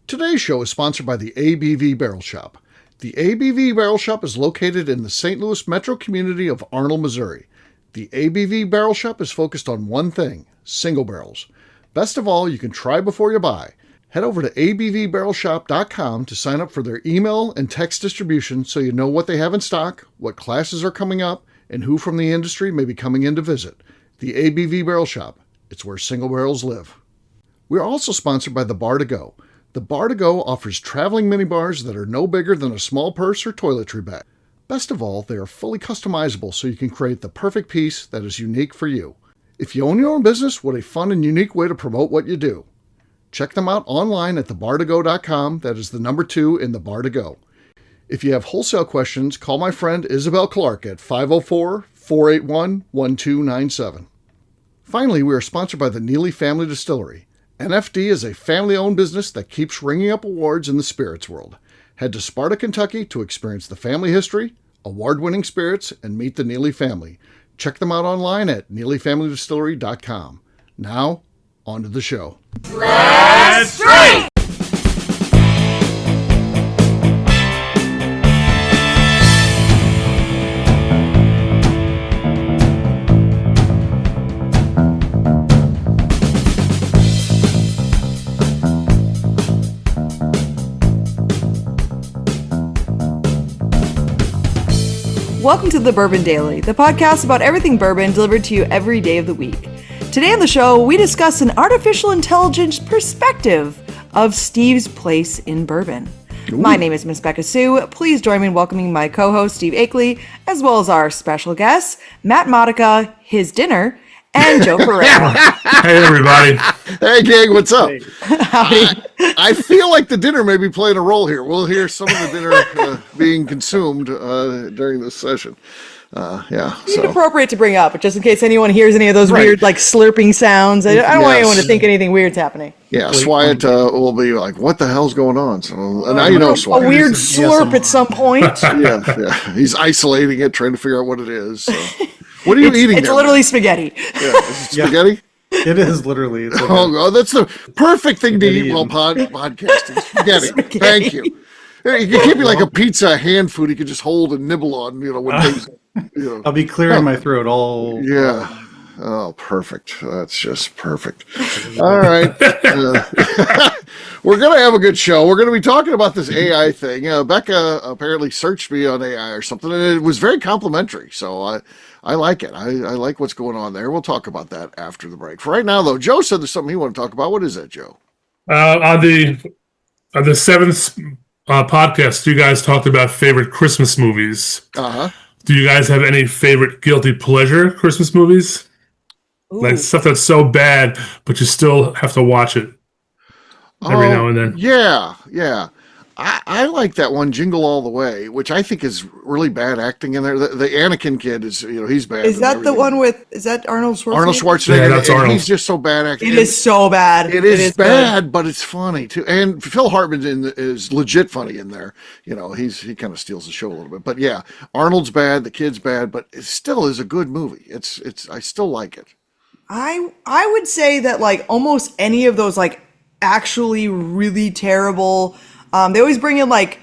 Today's show is sponsored by the ABV Barrel Shop. The ABV Barrel Shop is located in the St. Louis metro community of Arnold, Missouri. The ABV Barrel Shop is focused on one thing, single barrels. Best of all, you can try before you buy. Head over to abvbarrelshop.com to sign up for their email and text distribution so you know what they have in stock, what classes are coming up, and who from the industry may be coming in to visit. The ABV Barrel Shop. It's where single barrels live. We are also sponsored by the Bar to Go. The Bar to Go offers traveling minibars that are no bigger than a small purse or toiletry bag. Best of all, they are fully customizable so you can create the perfect piece that is unique for you. If you own your own business, what a fun and unique way to promote what you do. Check them out online at thebartogo.com. That is the number 2 in the Bar to Go. If you have wholesale questions, call my friend Isabel Clark at 504-481-1297. Finally, we are sponsored by the Neely Family Distillery. NFD is a family-owned business that keeps ringing up awards in the spirits world. Head to Sparta, Kentucky to experience the family history, award-winning spirits, and meet the Neely family. Check them out online at neelyfamilydistillery.com. Now, on to the show. Let's drink! Welcome to the Bourbon Daily, the podcast about everything bourbon delivered to you every day of the week. Today on the show, we discuss an artificial intelligence perspective of Steve's place in bourbon. Ooh. My name is Miss Becca Sue. Please join me in welcoming my co-host, Steve Akley, as well as our special guests, Matt Modica, his dinner, and Joe Ferreira. Hey, everybody. Hey, gang, what's up? Howdy. I feel like the dinner may be playing a role here. We'll hear some of the dinner being consumed during this session. It's inappropriate to bring up, but just in case anyone hears any of those weird, like, slurping sounds, I don't want anyone to think anything weird's happening. Yeah, Swiat will be like, what the hell's going on? So now you know Swiat. A weird slurp at some point. Yeah. He's isolating it, trying to figure out what it is. So. What are you eating It's there, literally spaghetti. Yeah, is it spaghetti? It is literally. It's like that's the perfect thing to eat while podcasting. Spaghetti. Thank you. You can keep me like a pizza, hand food you can just hold and nibble on, when things, I'll be clearing my throat all. Yeah. Oh, perfect. That's just perfect. All right. We're going to have a good show. We're going to be talking about this AI thing. Becca apparently searched me on AI or something, and it was very complimentary. So I like it. I like what's going on there. We'll talk about that after the break. For right now, though, Joe said there's something he wanted to talk about. What is that, Joe? On the seventh podcast, you guys talked about favorite Christmas movies. Uh-huh. Do you guys have any favorite guilty pleasure Christmas movies? Ooh. Like stuff that's so bad, but you still have to watch it every now and then. Yeah. I like that one, Jingle All the Way, which I think is really bad acting in there. The Anakin kid is, he's bad. Is that the one is that Arnold Schwarzenegger? Arnold Schwarzenegger. Yeah, that's Arnold. He's just so bad acting. It is so bad. It is bad, but it's funny too. And Phil Hartman is legit funny in there. He kind of steals the show a little bit. But yeah, Arnold's bad, the kid's bad, but it still is a good movie. I still like it. I would say that like almost any of those like actually really terrible. They always bring in like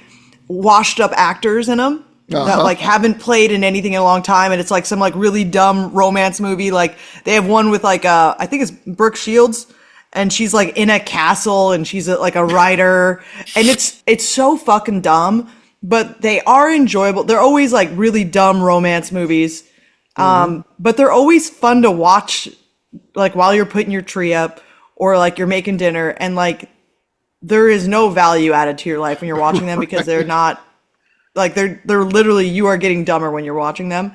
washed up actors in them that like haven't played in anything in a long time, and it's like some like really dumb romance movie. Like they have one with like I think it's Brooke Shields, and she's like in a castle and she's like a writer, and it's so fucking dumb, but they are enjoyable. They're always like really dumb romance movies, but they're always fun to watch, like while you're putting your tree up or like you're making dinner, and like there is no value added to your life when you're watching them because they're not like they're literally, you are getting dumber when you're watching them.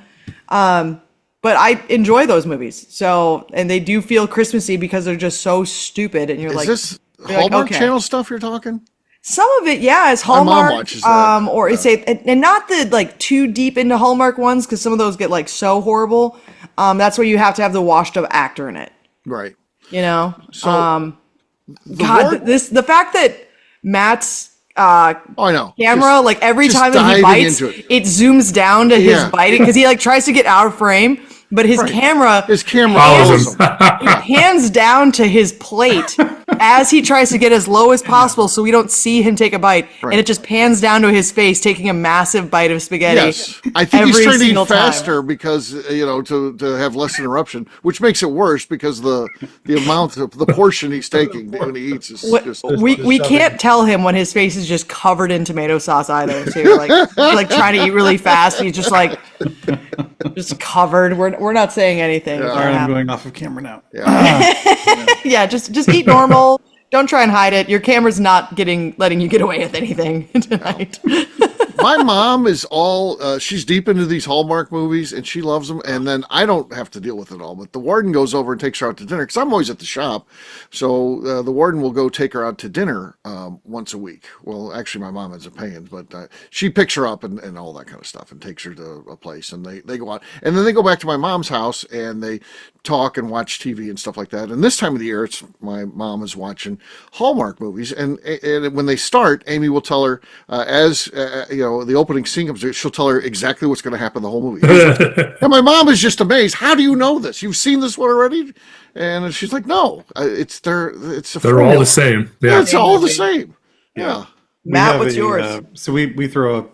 But I enjoy those movies. So, and they do feel Christmassy because they're just so stupid. And you're like, is this Hallmark Channel stuff you're talking? Some of it, yeah, is Hallmark. My mom watches that. Or it's and not the like too deep into Hallmark ones, because some of those get like so horrible. That's where you have to have the washed up actor in it. Right. So the fact that Matt's I know. camera, like every time that he bites, it zooms down to his biting because he like tries to get out of frame. but his camera follows him. it pans down to his plate as he tries to get as low as possible so we don't see him take a bite. And it just pans down to his face, taking a massive bite of spaghetti. Yes. I think he's trying to eat faster time. because, to have less interruption, which makes it worse because the amount of the portion he's taking when he eats is just... We can't tell him when his face is just covered in tomato sauce either, too. Like trying to eat really fast. He's just just covered. We're not saying anything. All right, I'm going off of camera now. Yeah, just eat normal. Don't try and hide it. Your camera's not letting you get away with anything tonight. My mom is she's deep into these Hallmark movies and she loves them. And then I don't have to deal with it all, but the warden goes over and takes her out to dinner because I'm always at the shop. So the warden will go take her out to dinner once a week. Well, actually my mom isn't paying, but she picks her up and all that kind of stuff and takes her to a place and they go out and then they go back to my mom's house and they talk and watch TV and stuff like that. And this time of the year, my mom is watching Hallmark movies. And when they start, Amy will tell her the opening scene comes, she'll tell her exactly what's going to happen the whole movie. And my mom is just amazed. How do you know this? You've seen this one already? And she's like, no, it's all the same. Yeah, it's all the same. Yeah. Matt, what's yours? So we throw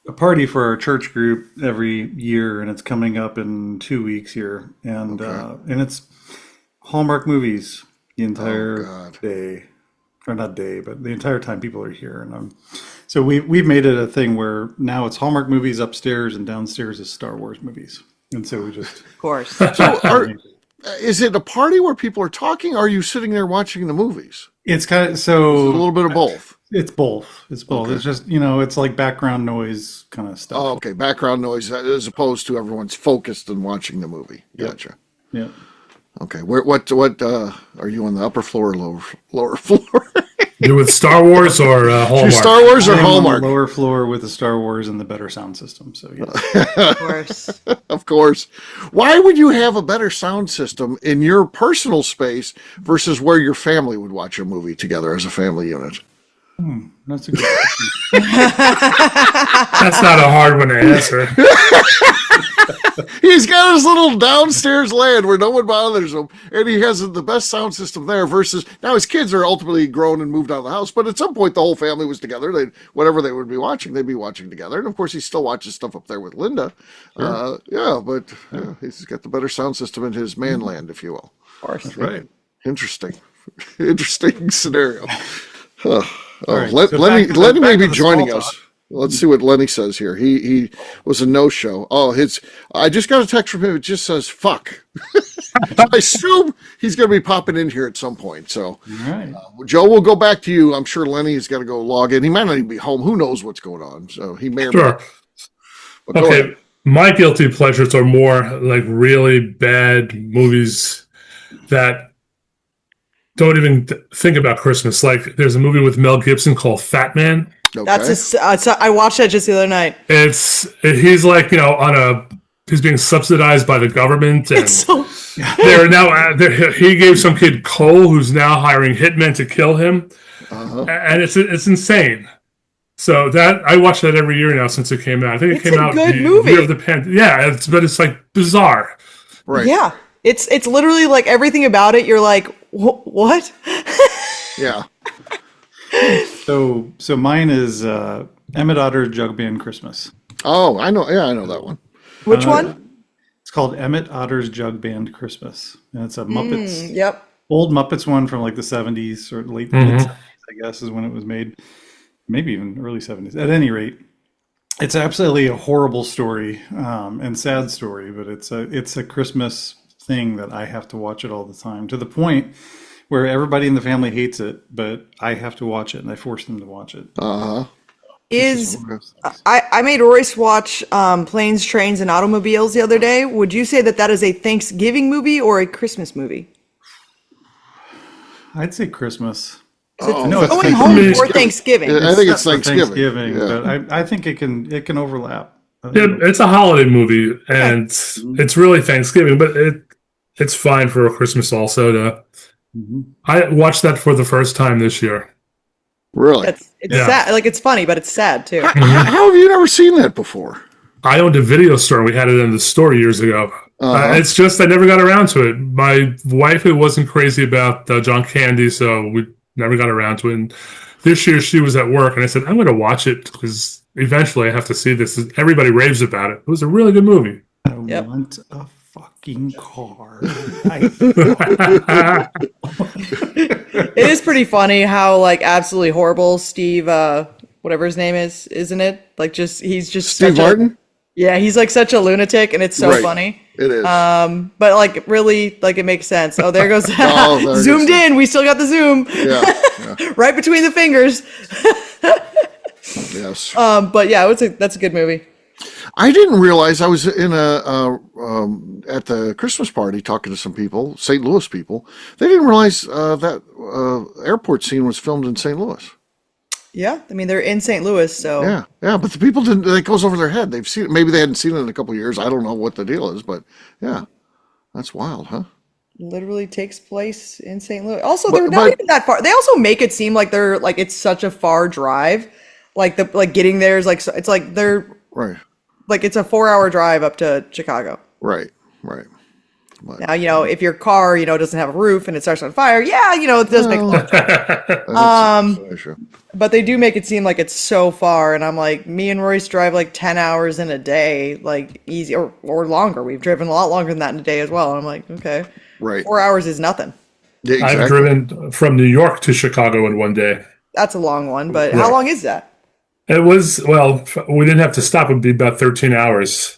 a party for our church group every year, and it's coming up in 2 weeks here, and it's Hallmark movies the entire day, or not day, but the entire time people are here, and so we've made it a thing where now it's Hallmark movies upstairs and downstairs is Star Wars movies, and so we just Of course. Is it a party where people are talking? Or are you sitting there watching the movies? It's kind of It's a little bit of both. It's both. Okay. It's just it's like background noise kind of stuff. Oh, okay, background noise as opposed to everyone's focused and watching the movie. Gotcha. Yeah. Okay, what are you on the upper floor or lower floor? You with Star Wars or Hallmark? Star Wars or I'm Hallmark? on the lower floor with the Star Wars and the better sound system. So Of course. Of course. Why would you have a better sound system in your personal space versus where your family would watch a movie together as a family unit? That's a good question. That's not a hard one to answer. He's got his little downstairs land where no one bothers him, and he has the best sound system there versus now his kids are ultimately grown and moved out of the house, but at some point the whole family was together. Whatever they would be watching, they'd be watching together. And of course he still watches stuff up there with Linda. Sure. But he's got the better sound system in his man land, if you will. Of course. That's right. Interesting scenario. Right, Lenny may be joining us. Let's see what Lenny says here. He was a no-show. I just got a text from him. It just says, fuck. I assume he's going to be popping in here at some point. So, All right. Joe, we'll go back to you. I'm sure Lenny's got to go log in. He might not even be home. Who knows what's going on? So he may or may not. Okay. My guilty pleasures are more like really bad movies that don't even think about Christmas. Like there's a movie with Mel Gibson called Fat Man. Okay. I watched that just the other night. He's like, he's being subsidized by the government, and they're now he gave some kid coal who's now hiring hitmen to kill him, and it's insane. So that I watch that every year now since it came out. I think it came out good the movie. year of the pandemic. Yeah, but it's like bizarre. Right. Yeah, it's literally like everything about it. You're like, what? Yeah. So mine is Emmett Otter's Jug Band Christmas. Oh, I know. Yeah, I know that one. Which one? It's called Emmett Otter's Jug Band Christmas, and it's a Muppets. Yep. Old Muppets one from like the 70s or late 70s, I guess, is when it was made. Maybe even early 70s. At any rate, it's absolutely a horrible story and sad story, but it's a Christmas thing that I have to watch it all the time, to the point where everybody in the family hates it, but I have to watch it, and I force them to watch it. Uh-huh. I made Royce watch Planes, Trains, and Automobiles the other day. Would you say that is a Thanksgiving movie or a Christmas movie? I'd say Christmas. No, it's going home for Thanksgiving. I think it's Thanksgiving. Yeah. But I think it can overlap. It's a holiday movie, and it's really Thanksgiving, but it's fine for a Christmas also. I watched that for the first time this year. Really? It's sad. Like, it's funny, but it's sad too. How have you never seen that before? I owned a video store. We had it in the store years ago. It's just I never got around to it. My wife wasn't crazy about John Candy, so we never got around to it. And this year she was at work, and I said, I'm going to watch it because eventually I have to see this. Everybody raves about it. It was a really good movie. I want a fucking car. It is pretty funny how like absolutely horrible Steve, whatever his name is, isn't it? Like he's just Steve Martin? Yeah, he's like such a lunatic, and it's so funny. It is. But like really, like it makes sense. Oh, there goes there zoomed in. We still got the zoom. Yeah. Right between the fingers. Yes. But yeah, that's a good movie. I didn't realize I was in at the Christmas party talking to some people, St. Louis people. They didn't realize that airport scene was filmed in St. Louis. Yeah, I mean they're in St. Louis, so yeah. But the people didn't. It goes over their head. They've seen it. Maybe they hadn't seen it in a couple of years. I don't know what the deal is, but yeah, that's wild, huh? Literally takes place in St. Louis. Also, they're not even that far. They also make it seem like they're like it's such a far drive. Like getting there is like it's like they're right. Like it's a 4-hour drive up to Chicago. Right. But now, if your car, doesn't have a roof and it starts on fire, it does make a lot of sense. But they do make it seem like it's so far. And I'm like, me and Royce drive like 10 hours in a day, like easy or longer. We've driven a lot longer than that in a day as well. And I'm like, okay, right. 4 hours is nothing. Yeah, exactly. I've driven from New York to Chicago in one day. That's a long one, but how long is that? It was, we didn't have to stop. It would be about 13 hours.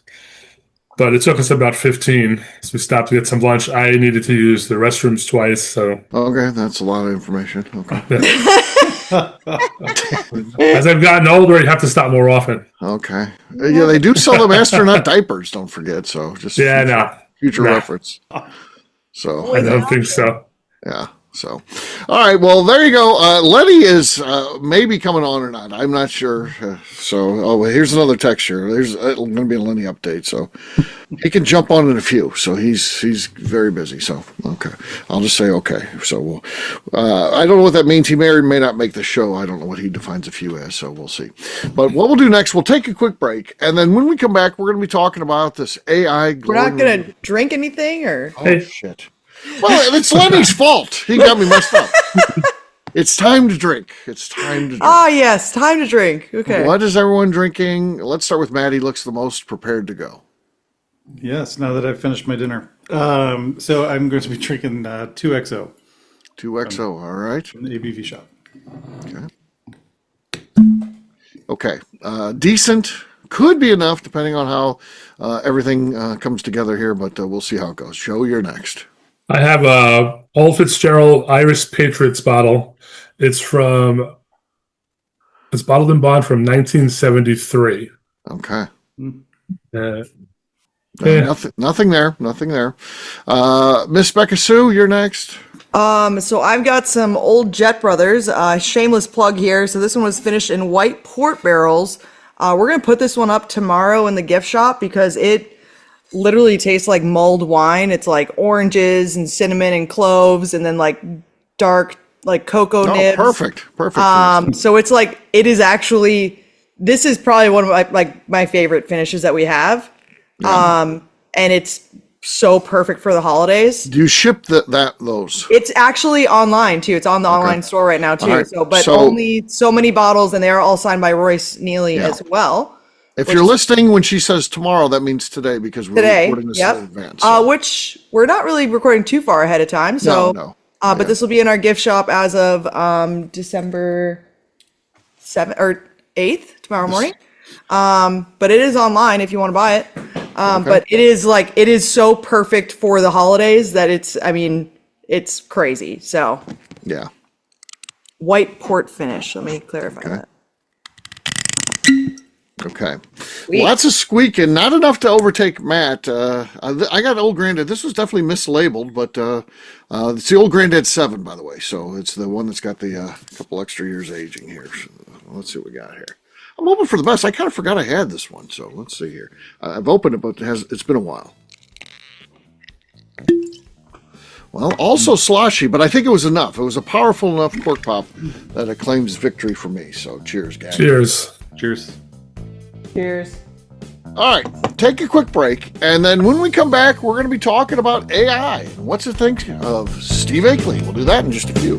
But it took us about 15. So we stopped to get some lunch. I needed to use the restrooms twice. So okay, that's a lot of information. Okay. As I've gotten older, you have to stop more often. Okay. Yeah, they do sell them astronaut diapers, don't forget. So just future reference. So I don't think so. Yeah. So, all right. Well, there you go. Lenny is maybe coming on or not. I'm not sure. Here's another texture. There's going to be a Lenny update. So he can jump on in a few. So he's very busy. So, okay. I'll just say okay. So I don't know what that means. He may or may not make the show. I don't know what he defines a few as. So we'll see. But what we'll do next, we'll take a quick break. And then when we come back, we're going to be talking about this AI. We're not going to drink anything or? Oh, shit. Well, it's Lenny's fault. He got me messed up. It's time to drink. Ah, yes, time to drink. Okay. What is everyone drinking? Let's start with Matt. He looks the most prepared to go. Yes, now that I've finished my dinner. So I'm going to be drinking 2XO. 2XO, all right. From the ABV shop. Okay. Decent. Could be enough depending on how everything comes together here, but we'll see how it goes. Joe, you're next. I have a Old Fitzgerald Irish Patriots bottle. It's bottled in bond from 1973. Okay. Nothing there. Miss Becca Sue, you're next. So I've got some old Jet Brothers, shameless plug here. So this one was finished in white port barrels. We're going to put this one up tomorrow in the gift shop because it literally tastes like mulled wine. It's like oranges and cinnamon and cloves and then like dark like cocoa nibs. Perfect. So it's like this is probably one of my favorite finishes that we have. And it's so perfect for the holidays. Do you ship those? It's actually online too. It's on the online store right now too. Right. Only so many bottles, and they are all signed by Royce Neely as well. If you're listening when she says tomorrow, that means today because we're recording this in advance. So. Which we're not really recording too far ahead of time. So, no. But this will be in our gift shop as of December 7th or 8th tomorrow morning. But it is online if you want to buy it. But it is so perfect for the holidays that it's crazy. So yeah, white port finish. Let me clarify that. Okay. Lots of squeaking, not enough to overtake Matt. I got Old Granddad. This was definitely mislabeled, but it's the Old Granddad 7, by the way. So it's the one that's got the couple extra years aging here. So let's see what we got here. I'm hoping for the best. I kind of forgot I had this one, so let's see here. I've opened it, but it's been a while. Well, also sloshy, but I think it was enough. It was a powerful enough cork pop that it claims victory for me. So cheers, guys. Cheers. Cheers. Cheers. All right, take a quick break, and then when we come back, we're going to be talking about AI. What's it think of Steve Akley? We'll do that in just a few.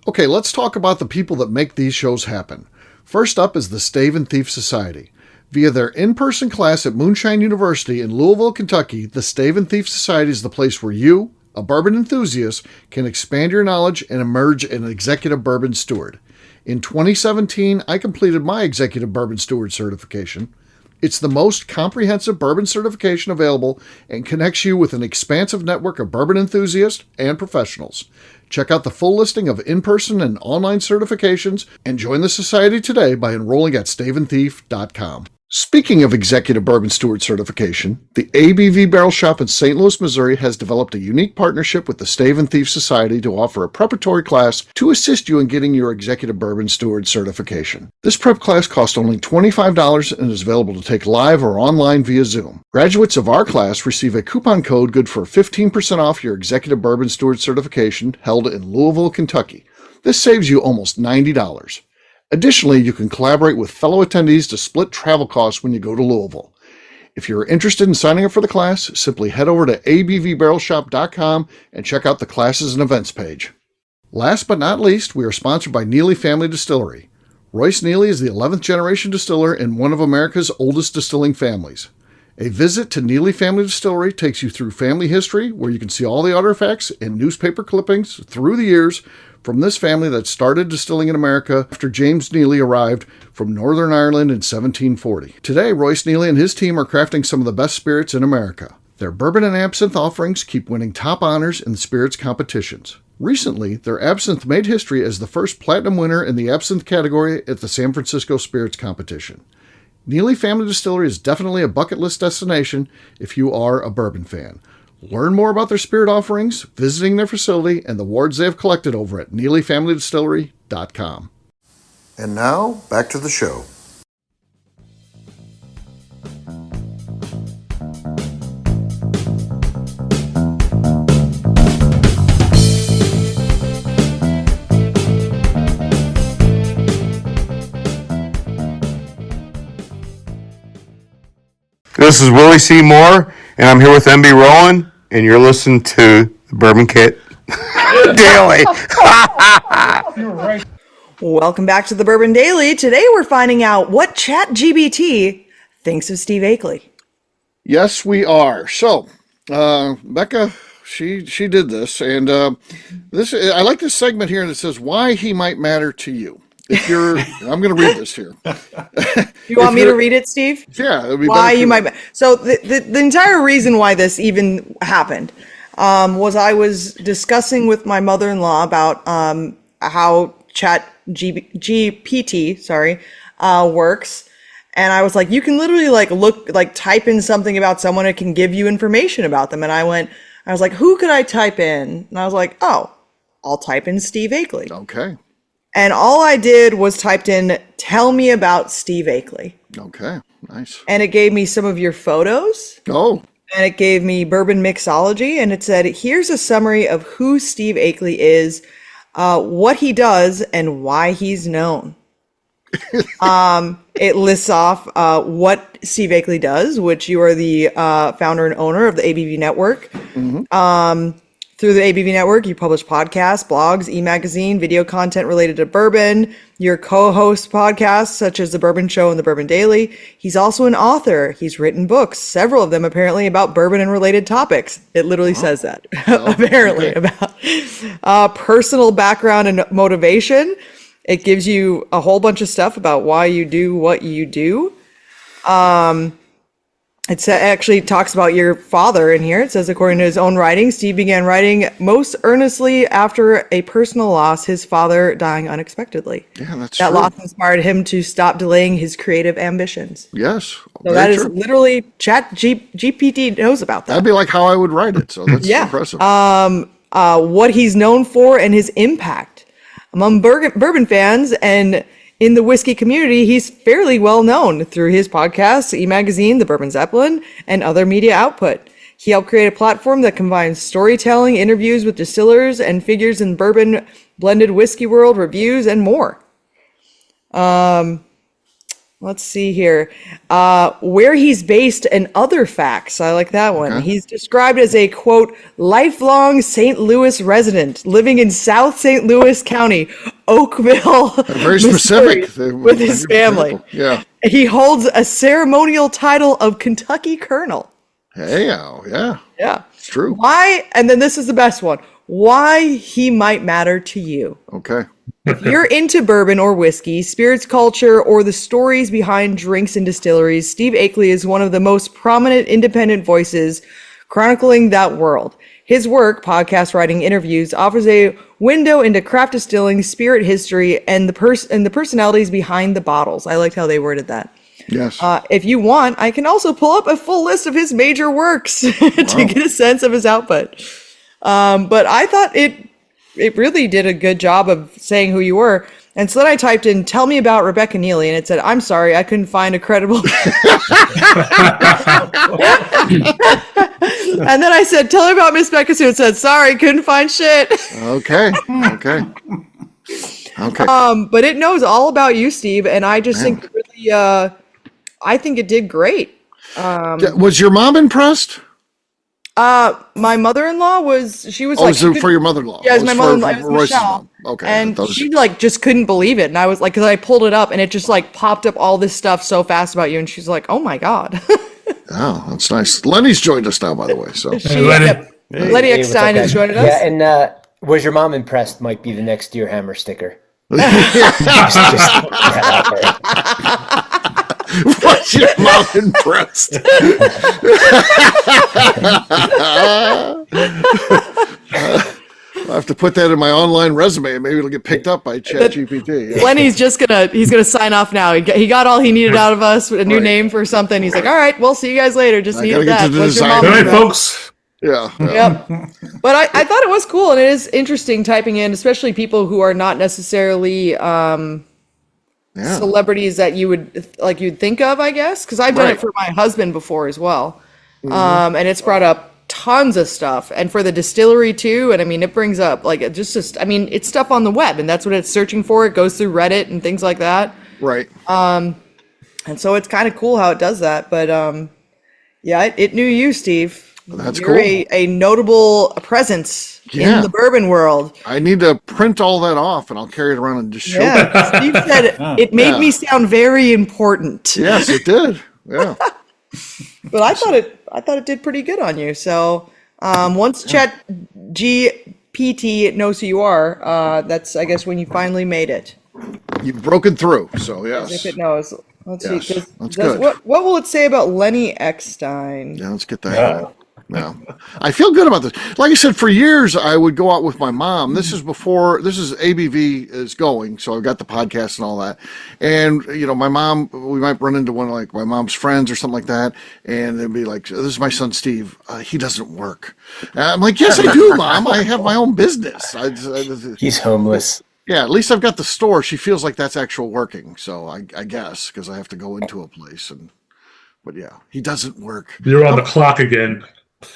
Okay, let's talk about the people that make these shows happen. First up is the Stave and Thief Society. Via their in-person class at Moonshine University in Louisville, Kentucky, the Stave and Thief Society is the place where you, a bourbon enthusiast, can expand your knowledge and emerge an executive bourbon steward. In 2017, I completed my executive bourbon steward certification. It's the most comprehensive bourbon certification available and connects you with an expansive network of bourbon enthusiasts and professionals. Check out the full listing of in-person and online certifications and join the society today by enrolling at staveandthief.com. Speaking of executive bourbon steward certification, the ABV Barrel Shop in St. Louis, Missouri has developed a unique partnership with the Stave and Thief Society to offer a preparatory class to assist you in getting your executive bourbon steward certification. This prep class costs only $25 and is available to take live or online via Zoom. Graduates of our class receive a coupon code good for 15% off your executive bourbon steward certification held in Louisville, Kentucky. This saves you almost $90. Additionally, you can collaborate with fellow attendees to split travel costs when you go to Louisville. If you're interested in signing up for the class, simply head over to abvbarrelshop.com and check out the classes and events page. Last but not least, we are sponsored by Neely Family Distillery. Royce Neely is the 11th generation distiller in one of America's oldest distilling families. A visit to Neely Family Distillery takes you through family history, where you can see all the artifacts and newspaper clippings through the years from this family that started distilling in America after James Neely arrived from Northern Ireland in 1740. Today, Royce Neely and his team are crafting some of the best spirits in America. Their bourbon and absinthe offerings keep winning top honors in the spirits competitions. Recently, their absinthe made history as the first platinum winner in the absinthe category at the San Francisco Spirits Competition. Neely Family Distillery is definitely a bucket list destination if you are a bourbon fan. Learn more about their spirit offerings, visiting their facility, and the awards they have collected over at NeelyFamilyDistillery.com. And now, back to the show. This is Willie C. Moore, and I'm here with MB Rowland, and you're listening to the Bourbon Kit Daily. Welcome back to the Bourbon Daily. Today we're finding out what ChatGPT thinks of Steve Akley. Yes, we are. So, Becca, she did this, and I like this segment here, and it says why he might matter to you. If you're, I'm going to read this here. You want me to read it, Steve? Yeah, it'd be why you might. So the entire reason why this even happened was I was discussing with my mother-in-law about how ChatGPT works, and I was like, you can literally type in something about someone, it can give you information about them, and I was like, who could I type in? And I was like, oh, I'll type in Steve Akley. Okay. And all I did was typed in, tell me about Steve Akley. Okay, nice. And it gave me some of your photos. Oh. And it gave me bourbon mixology. And it said, here's a summary of who Steve Akley is, what he does, and why he's known. It lists off what Steve Akley does, which you are the founder and owner of the ABV Network. Mm-hmm. Through the ABV Network, you publish podcasts, blogs, e-magazine, video content related to bourbon. Your co-host podcasts such as The Bourbon Show and The Bourbon Daily. He's also an author. He's written books, several of them apparently about bourbon and related topics. It literally says that, apparently, about personal background and motivation. It gives you a whole bunch of stuff about why you do what you do. It actually talks about your father in here. It says, according to his own writing, Steve began writing most earnestly after a personal loss, his father dying unexpectedly. Yeah, that's that true. loss inspired him to stop delaying his creative ambitions. Yes. So that is literally GPT knows about that. That'd be like how I would write it. So that's impressive. What he's known for and his impact among bourbon fans and in the whiskey community. He's fairly well known through his podcasts, e-magazine, The Bourbon Zeppelin, and other media output. He helped create a platform that combines storytelling, interviews with distillers and figures in bourbon, blended whiskey world, reviews, and more. Let's see here. Where he's based and other facts. I like that one. Okay. He's described as a, quote, lifelong St. Louis resident living in South St. Louis County, Oakville, Very Missouri, specific. with his family. Yeah. He holds a ceremonial title of Kentucky Colonel. Hey, yeah. Yeah. It's true. Why? And then this is the best one. Why he might matter to you. Okay. If you're into bourbon or whiskey, spirits culture, or the stories behind drinks and distilleries, Steve Akley is one of the most prominent independent voices chronicling that world. His work, podcast writing, interviews, offers a window into craft distilling, spirit history, and the personalities behind the bottles. I liked how they worded that. Yes. If you want, I can also pull up a full list of his major works to get a sense of his output. But I thought it really did a good job of saying who you were. And so then I typed in, tell me about Rebecca Neely. And it said, I'm sorry, I couldn't find a credible. And then I said, tell me about Miss Becca Sue. It said, sorry, couldn't find shit. Okay. But it knows all about you, Steve. And I just think really, I think it did great. Was your mom impressed? My mother-in-law she was Oh, like, was it for your mother-in-law? yeah, it was my for mother-in-law, it was Royce's Michelle. mom. Okay. And That was- she like just couldn't believe it. And I was like, cause I pulled it up and it just like popped up all this stuff so fast about you. And she's like, oh my God. Oh, that's nice. Lenny's joined us now, by the way. So Lenny. Lenny Hey, what's up, Eckstein has guys? joined us. Yeah, and was your mom impressed? Might be the next Deer Hammer sticker. was your mom impressed? I have to put that in my online resume, and maybe it'll get picked up by ChatGPT. Yeah. Lenny's he's gonna sign off now. He got all he needed out of us, a new name for something. He's like, all right, we'll see you guys later. Just I needed gotta get that. to the What's your design. mom All right, impressed? folks. Yeah. Yep. But I thought it was cool, and it is interesting typing in, especially people who are not necessarily Yeah. celebrities that you'd think of, I guess, because I've done Right. it for my husband before as well. And it's brought up tons of stuff, and for the distillery too. And I mean, it brings up like it's stuff on the web, and that's what it's searching for. It goes through Reddit and things like that. Right. And so it's kind of cool how it does that. But yeah, it knew you, Steve. That's You're cool. a notable presence Yeah. in the bourbon world. I need to print all that off, and I'll carry it around and just show them. Yeah, Steve said it made me sound very important. Yes, it did. Yeah. But I thought it did pretty good on you. So once Chat GPT knows who you are, that's I guess when you finally made it. You've broken through, so If yes. it knows. Let's Yes, see. that's good. What will it say about Lenny Eckstein? Yeah, let's get that. Yeah. I feel good about this. Like I said, for years I would go out with my mom. This is ABV is going, so I've got the podcast and all that. And my mom, we might run into one of like my mom's friends or something like that, and they'd be like, "This is my son Steve. He doesn't work." And I'm like, "Yes, I do, Mom. I have my own business." He's homeless. Yeah, at least I've got the store. She feels like that's actual working. So I guess because I have to go into a place but yeah, he doesn't work. You're on the clock again.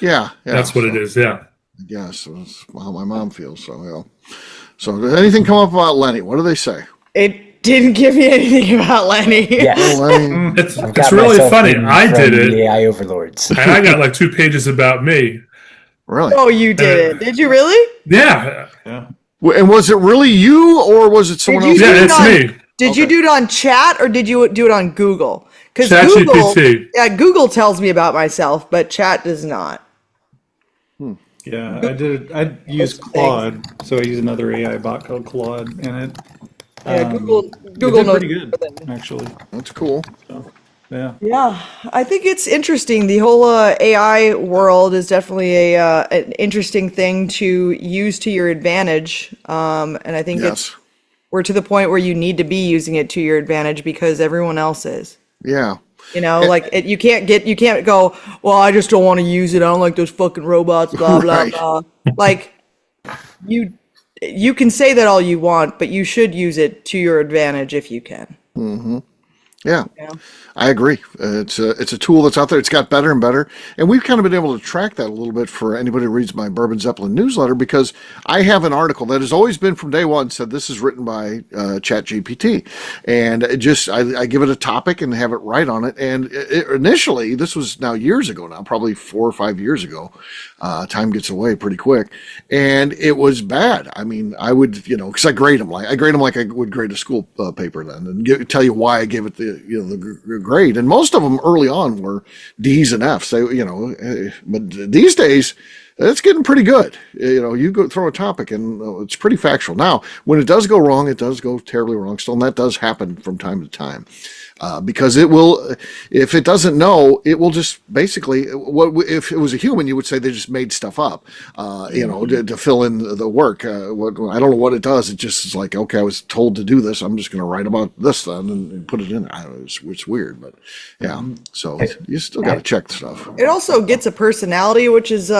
Yeah, That's what it is. Yeah. Yes, that's how my mom feels. So, yeah. So, did anything come up about Lenny? What do they say? It didn't give me anything about Lenny. Yes. Oh, Lenny. It's Got really myself funny. hidden I did from it, the AI overlords. and I got like 2 pages about me. Really? Oh, you did. Did you really? Yeah. And was it really you, or was it someone else? Did you Yeah, do it it's on- me. Did you do it on chat or did you do it on Google? Because ChatGPT. Google tells me about myself, but chat does not. Yeah, I did. I used Claude, so I use another AI bot called Claude, and Yeah, Google it knows did pretty good, more than- actually. That's cool. Yeah. Yeah, I think it's interesting. The whole AI world is definitely an interesting thing to use to your advantage. And I think Yes. we're to the point where you need to be using it to your advantage because everyone else is. Yeah. You can't go, well, I just don't want to use it. I don't like those fucking robots, blah, blah, Right. blah. Like, you can say that all you want, but you should use it to your advantage if you can. Yeah, Yeah. I agree. It's a tool that's out there. It's got better and better, and we've kind of been able to track that a little bit for anybody who reads my Bourbon Zeppelin newsletter, because I have an article that has always been from day one said this is written by ChatGPT, and I give it a topic and have it write on it. And initially, this was now years ago now, probably 4 or 5 years ago. Time gets away pretty quick, and it was bad. I mean, I would because I grade them like I would grade a school paper then, and tell you why I gave it the grade. And most of them early on were D's and F's. But these days it's getting pretty good. You go throw a topic and it's pretty factual. Now, when it does go wrong, it does go terribly wrong still, and that does happen from time to time. Because it will, if it doesn't know, it will just basically, if it was a human, you would say they just made stuff up, to fill in the work. I don't know what it does. It just is like, okay, I was told to do this. I'm just going to write about this then and put it in there. I don't know, it's weird, but yeah. So you still got to check stuff. It also gets a personality, which is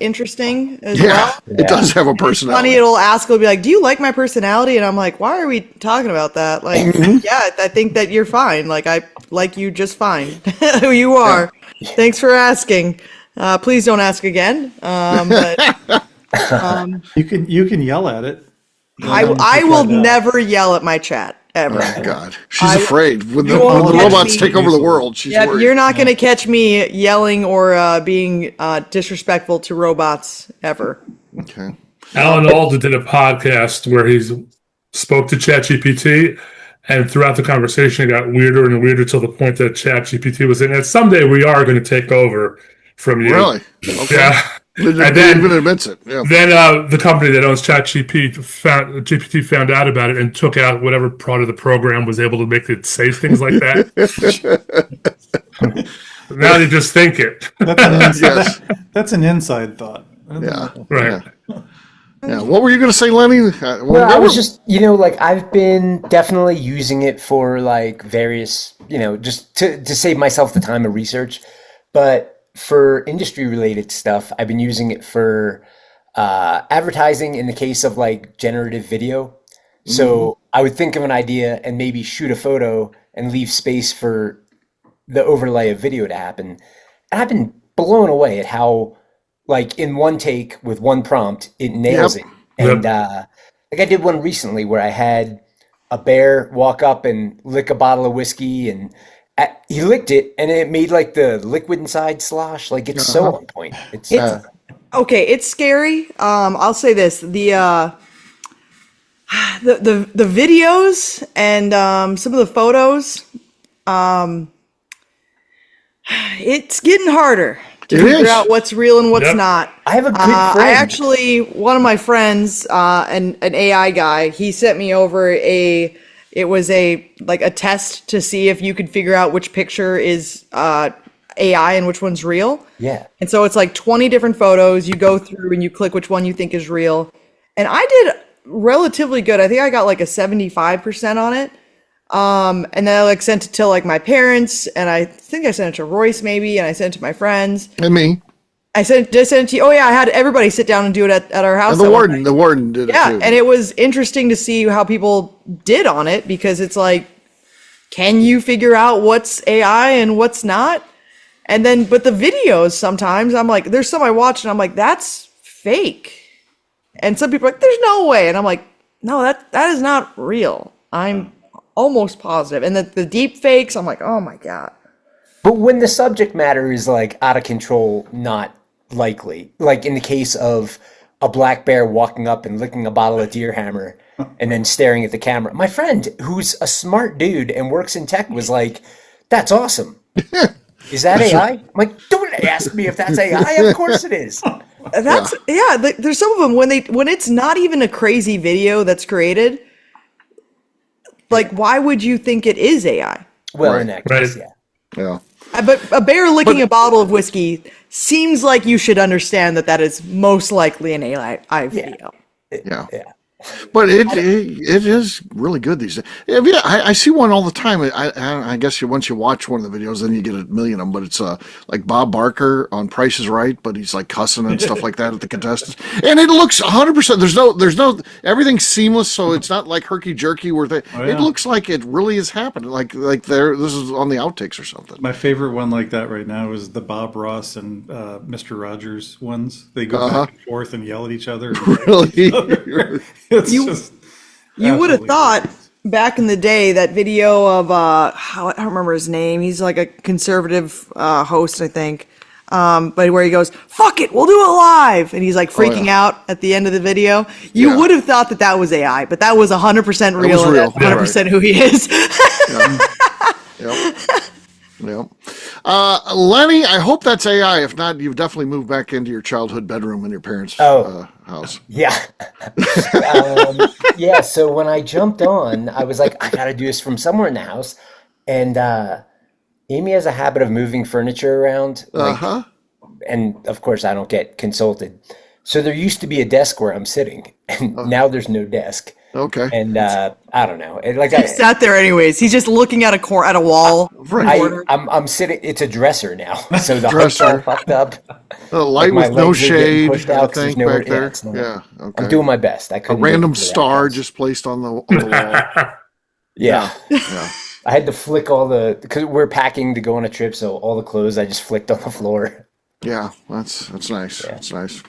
interesting as well. It does have a personality. Funny, it'll be like, "Do you like my personality?" And I'm like, "Why are we talking about that?" Like, yeah, I think that you're fine. Like, I like you just fine. Who you are. Yeah. Thanks for asking. Please don't ask again. But you can yell at it. I will never yell at my chat ever. Oh God, she's afraid when the robots take over the world. She's worried. You're not going to catch me yelling or being disrespectful to robots ever. Okay. Alan Alda did a podcast where he spoke to ChatGPT. And throughout the conversation, it got weirder and weirder till the point that ChatGPT was in it. Someday we are going to take over from you. Really? Okay. Yeah. And then even admits it. Yeah. Then the company that owns ChatGPT found out about it and took out whatever part of the program was able to make it say things like that. Now they just think it. That's an inside thought. Yeah. Right. Yeah. What were you going to say, Lenny? Well, I was just, I've been definitely using it for like various, just to save myself the time of research. But for industry related stuff, I've been using it for advertising in the case of like generative video. So I would think of an idea and maybe shoot a photo and leave space for the overlay of video to happen. And I've been blown away at how, like, in one take with one prompt, it nails it. And like I did one recently where I had a bear walk up and lick a bottle of whiskey, and he licked it and it made like the liquid inside slosh. Like, it's so on point. It's okay. It's scary. I'll say this: the videos and some of the photos, it's getting harder to figure out what's real and what's not. I have a good friend. One of my friends, an AI guy, he sent me over it was a test to see if you could figure out which picture is AI and which one's real. Yeah. And so it's like 20 different photos. You go through and you click which one you think is real. And I did relatively good. I think I got like a 75% on it. And then I like sent it to like my parents, and I think I sent it to Royce maybe, and I sent it to my friends. And me. I sent it to you. Oh yeah, I had everybody sit down and do it at our house. And the warden did it too. Yeah, and it was interesting to see how people did on it, because it's like, can you figure out what's AI and what's not? And then, but the videos sometimes I'm like, there's some I watch and I'm like, that's fake. And some people are like, there's no way. And I'm like, no, that is not real. I'm almost positive. And the deep fakes, I'm like, oh my God. But when the subject matter is like out of control, not likely. Like in the case of a black bear walking up and licking a bottle of Deer Hammer and then staring at the camera. My friend, who's a smart dude and works in tech, was like, that's awesome. Is that AI? I'm like, don't ask me if that's AI. Of course it is. There's some of them when it's not even a crazy video that's created. Like, why would you think it is AI? Well, in that case, yeah. But a bear licking a bottle of whiskey seems like you should understand that is most likely an AI video. Yeah. But it is really good these days. Yeah, I see one all the time. I guess once you watch one of the videos, then you get a million of them. But it's like Bob Barker on Price is Right, but he's like cussing and stuff like that at the contestants, and it looks 100%. There's no everything's seamless, so it's not like herky jerky where it looks like it really is happening. Like this is on the outtakes or something. My favorite one like that right now is the Bob Ross and Mr. Rogers ones. They go back and forth and yell at each other. Really. It's You would have absolutely thought hilarious. back in the day that video of I don't remember his name. He's like a conservative host, I think. But where he goes, "Fuck it, we'll do it live," and he's like freaking out at the end of the video. You would have thought that was AI, but that was 100% real. was real. And that's 100% who he is. Yep. Lenny, I hope that's AI. If not, you've definitely moved back into your childhood bedroom in your parents' house. Yeah. Yeah. So when I jumped on, I was like, I got to do this from somewhere in the house. And Amy has a habit of moving furniture around. And of course, I don't get consulted. So there used to be a desk where I'm sitting, and now there's no desk. Okay. And I don't know. He sat there anyways. He's just looking at a wall. I'm sitting. It's a dresser now, so the height's Dresser. all fucked up. The light My with no legs are getting shade, pushed I out 'cause there's think, nowhere- back there. it's not- Yeah, okay. I'm doing my best. I A couldn't. random get to that star house. just placed on the wall. Yeah. Yeah. I had to flick because we're packing to go on a trip, so all the clothes I just flicked on the floor. Yeah, that's nice. That's nice.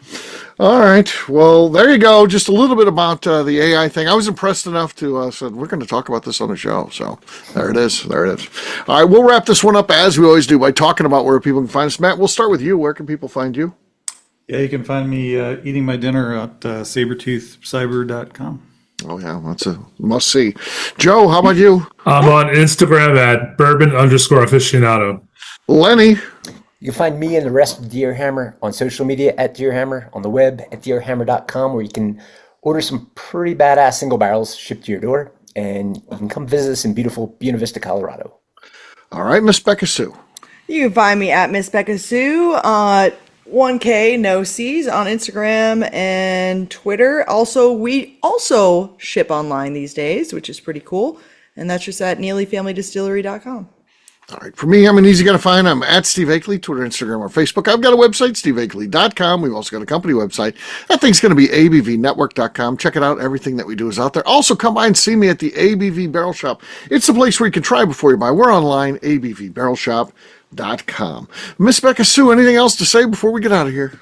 All right. Well, there you go. Just a little bit about the AI thing. I was impressed enough to said we're going to talk about this on the show. So there it is. There it is. All right. We'll wrap this one up as we always do by talking about where people can find us. Matt, we'll start with you. Where can people find you? Yeah, you can find me eating my dinner at sabertoothcyber.com. Oh yeah, that's a must see. Joe, how about you? I'm on Instagram at bourbon_aficionado. Lenny. You can find me and the rest of Deerhammer on social media at Deerhammer, on the web at deerhammer.com, where you can order some pretty badass single barrels shipped to your door, and you can come visit us in beautiful Buena Vista, Colorado. All right, Miss Becca Sue. You can find me at Miss Becca Sue, 1K no C's on Instagram and Twitter. Also, we also ship online these days, which is pretty cool. And that's just at NeelyFamilyDistillery.com. All right. For me, I'm an easy guy to find. I'm at Steve Akley, Twitter, Instagram, or Facebook. I've got a website, steveakley.com. We've also got a company website. That thing's going to be abvnetwork.com. Check it out. Everything that we do is out there. Also, come by and see me at the ABV Barrel Shop. It's the place where you can try before you buy. We're online, abvbarrelshop.com. Miss Becca Sue, anything else to say before we get out of here?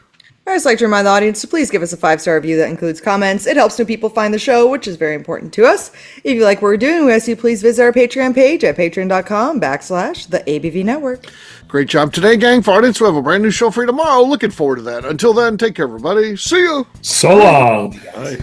I just like to remind the audience to please give us a 5-star review that includes comments. It helps new people find the show, which is very important to us. If you like what we're doing, we ask you to please visit our Patreon page at patreon.com/the ABV Network. Great job today, gang. For audience, we'll have a brand new show for you tomorrow. Looking forward to that. Until then, take care, everybody. See you. So long. Bye.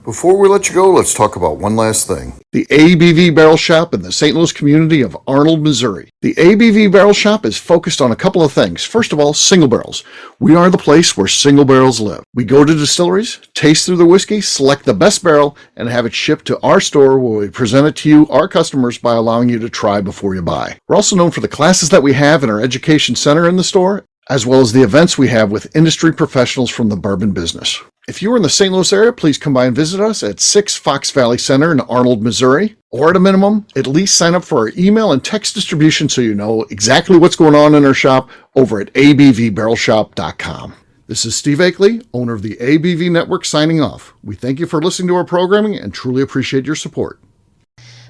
Before we let you go, let's talk about one last thing. The ABV Barrel Shop in the St. Louis community of Arnold, Missouri. The ABV Barrel Shop is focused on a couple of things. First of all, single barrels. We are the place where single barrels live. We go to distilleries, taste through the whiskey, select the best barrel, and have it shipped to our store where we present it to you, our customers, by allowing you to try before you buy. We're also known for the classes that we have in our education center in the store, as well as the events we have with industry professionals from the bourbon business. If you're in the St. Louis area, please come by and visit us at 6 Fox Valley Center in Arnold, Missouri. Or at a minimum, at least sign up for our email and text distribution so you know exactly what's going on in our shop over at abvbarrelshop.com. This is Steve Akley, owner of the ABV Network, signing off. We thank you for listening to our programming and truly appreciate your support.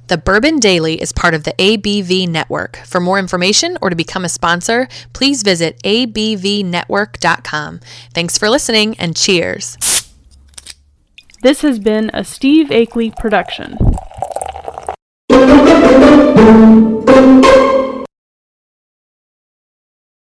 The Bourbon Daily is part of the ABV Network. For more information or to become a sponsor, please visit abvnetwork.com. Thanks for listening and cheers. This has been a Steve Akley production.